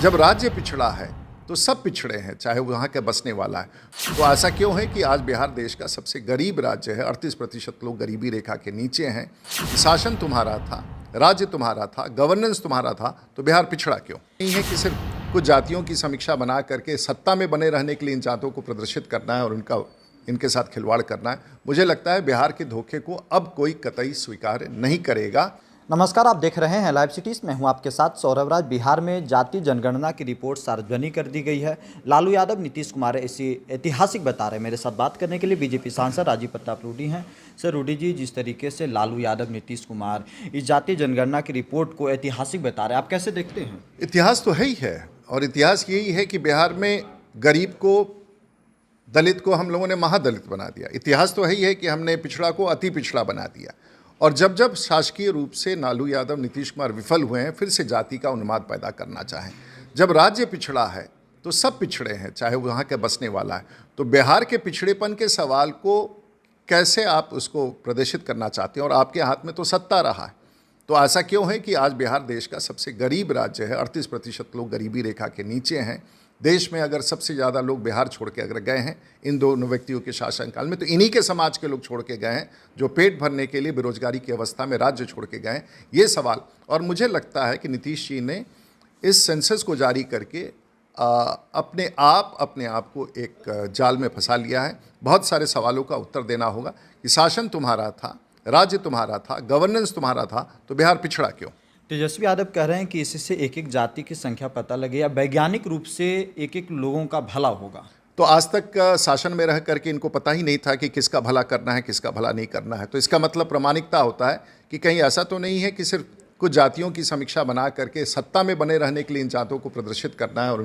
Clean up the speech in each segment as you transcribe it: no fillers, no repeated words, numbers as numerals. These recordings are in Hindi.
जब राज्य पिछड़ा है तो सब पिछड़े हैं, चाहे वो वहाँ के बसने वाला है। तो ऐसा क्यों है कि आज बिहार देश का सबसे गरीब राज्य है। 38% लोग गरीबी रेखा के नीचे हैं। शासन तुम्हारा था, राज्य तुम्हारा था, गवर्नेंस तुम्हारा था, तो बिहार पिछड़ा क्यों? नहीं है कि सिर्फ कुछ जातियों की समीक्षा बना करके सत्ता में बने रहने के लिए इन जातों को प्रदर्शित करना है और इनके साथ खिलवाड़ करना है। मुझे लगता है बिहार के धोखे को अब कोई कतई स्वीकार नहीं करेगा। नमस्कार, आप देख रहे हैं लाइव सिटीज़। मैं हूं आपके साथ सौरभ राज। बिहार में जाति जनगणना की रिपोर्ट सार्वजनिक कर दी गई है। लालू यादव, नीतीश कुमार ऐसी ऐतिहासिक बता रहे हैं। मेरे साथ बात करने के लिए बीजेपी सांसद राजीव प्रताप रूडी हैं। सर रूडी जी, जिस तरीके से लालू यादव, नीतीश कुमार इस जाति जनगणना की रिपोर्ट को ऐतिहासिक बता रहे हैं, आप कैसे देखते हैं? इतिहास तो है ही है, और इतिहास यही है कि बिहार में गरीब को, दलित को हम लोगों ने महादलित बना दिया। इतिहास तो यही है कि हमने पिछड़ा को अति पिछड़ा बना दिया। और जब जब शासकीय रूप से लालू यादव, नीतीश कुमार विफल हुए हैं, फिर से जाति का उन्माद पैदा करना चाहें। जब राज्य पिछड़ा है तो सब पिछड़े हैं, चाहे वो वहाँ के बसने वाला है। तो बिहार के पिछड़ेपन के सवाल को कैसे आप उसको प्रदर्शित करना चाहते हैं, और आपके हाथ में तो सत्ता रहा है। तो ऐसा क्यों है कि आज बिहार देश का सबसे गरीब राज्य है। 38% लोग गरीबी रेखा के नीचे हैं। देश में अगर सबसे ज़्यादा लोग बिहार छोड़ के अगर गए हैं इन दोनों व्यक्तियों के शासनकाल में, तो इन्हीं के समाज के लोग छोड़ के गए हैं, जो पेट भरने के लिए बेरोजगारी की अवस्था में राज्य छोड़ के गए हैं। ये सवाल, और मुझे लगता है कि नीतीश जी ने इस सेंसस को जारी करके अपने आप को एक जाल में फंसा लिया है। बहुत सारे सवालों का उत्तर देना होगा कि शासन तुम्हारा था, राज्य तुम्हारा था, गवर्नेंस तुम्हारा था, तो बिहार पिछड़ा क्यों? तेजस्वी यादव कह रहे हैं कि इससे एक एक जाति की संख्या पता लगे या वैज्ञानिक रूप से एक एक लोगों का भला होगा। तो आज तक शासन में रह करके इनको पता ही नहीं था कि किसका भला करना है, किसका भला नहीं करना है। तो इसका मतलब प्रामाणिकता होता है कि कहीं ऐसा तो नहीं है कि सिर्फ कुछ जातियों की समीक्षा बना करके सत्ता में बने रहने के लिए इन जातों को प्रदर्शित करना है और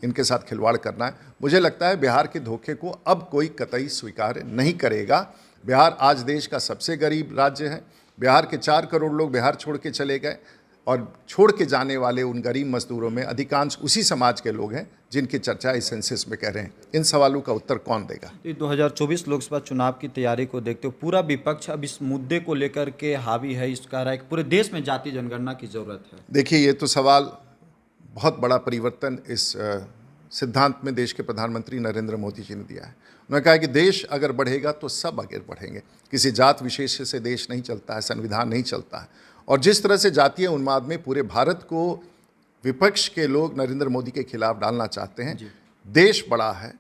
इनके साथ खिलवाड़ करना है। मुझे लगता है बिहार के धोखे को अब कोई कतई स्वीकार नहीं करेगा। बिहार आज देश का सबसे गरीब राज्य है। बिहार के 4 करोड़ लोग बिहार छोड़ के चले गए, और छोड़ के जाने वाले उन गरीब मजदूरों में अधिकांश उसी समाज के लोग हैं जिनकी चर्चा इस सेंसस में कर रहे हैं। इन सवालों का उत्तर कौन देगा? 2024 लोकसभा चुनाव की तैयारी को देखते हुए पूरा विपक्ष अब इस मुद्दे को लेकर के हावी है। इस कह रहा है कि पूरे देश में जाति जनगणना की जरूरत है। देखिए, ये तो सवाल बहुत बड़ा परिवर्तन इस सिद्धांत में देश के प्रधानमंत्री नरेंद्र मोदी जी ने दिया है। उन्होंने कहा कि देश अगर बढ़ेगा तो सब आगे बढ़ेंगे। किसी जात विशेष से देश नहीं चलता है, संविधान नहीं चलता है। और जिस तरह से जातीय उन्माद में पूरे भारत को विपक्ष के लोग नरेंद्र मोदी के खिलाफ डालना चाहते हैं, देश बड़ा है,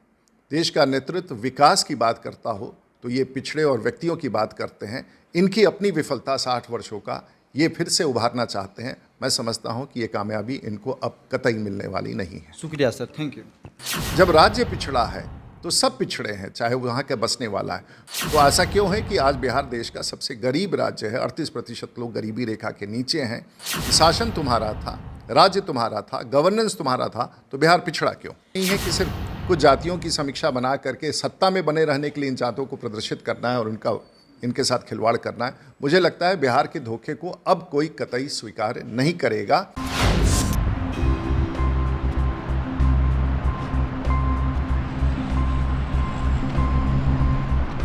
देश का नेतृत्व विकास की बात करता हो तो ये पिछड़े और व्यक्तियों की बात करते हैं। इनकी अपनी विफलता 60 वर्षों का ये फिर से उभारना चाहते हैं। मैं समझता हूं कि ये कामयाबी इनको अब कतई मिलने वाली नहीं है। शुक्रिया सर, थैंक यू। जब राज्य पिछड़ा है तो सब पिछड़े हैं, चाहे वो वहाँ के बसने वाला है। तो ऐसा क्यों है कि आज बिहार देश का सबसे गरीब राज्य है। 38% लोग गरीबी रेखा के नीचे हैं। शासन तुम्हारा था, राज्य तुम्हारा था, गवर्नेंस तुम्हारा था, तो बिहार पिछड़ा क्यों? नहीं है कि सिर्फ कुछ जातियों की समीक्षा बना करके सत्ता में बने रहने के लिए इन जातों को प्रदर्शित करना है और इनके साथ खिलवाड़ करना है। मुझे लगता है बिहार के धोखे को अब कोई कतई स्वीकार नहीं करेगा।